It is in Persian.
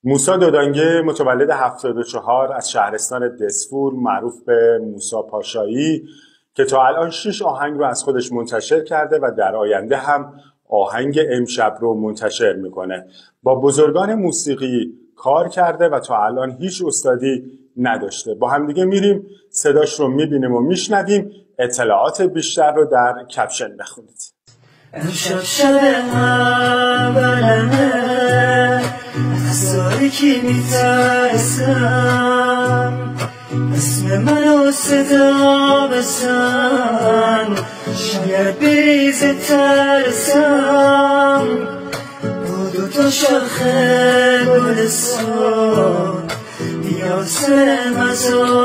موسی دودانگه متولد 74 از شهرستان دسفول معروف به موسی پاشایی که تا الان 6 آهنگ رو از خودش منتشر کرده و در آینده هم آهنگ امشب رو منتشر میکنه. با بزرگان موسیقی کار کرده و تا الان هیچ استادی نداشته. با همدیگه میریم صداش رو میبینیم و میشنویم. اطلاعات بیشتر رو در کپشن بخونید. امشب شب اولمه افزاری که میترسم اسم منو صدا بزن شاید بریز ترسم با 2 شاخه گلستان نیاز مزار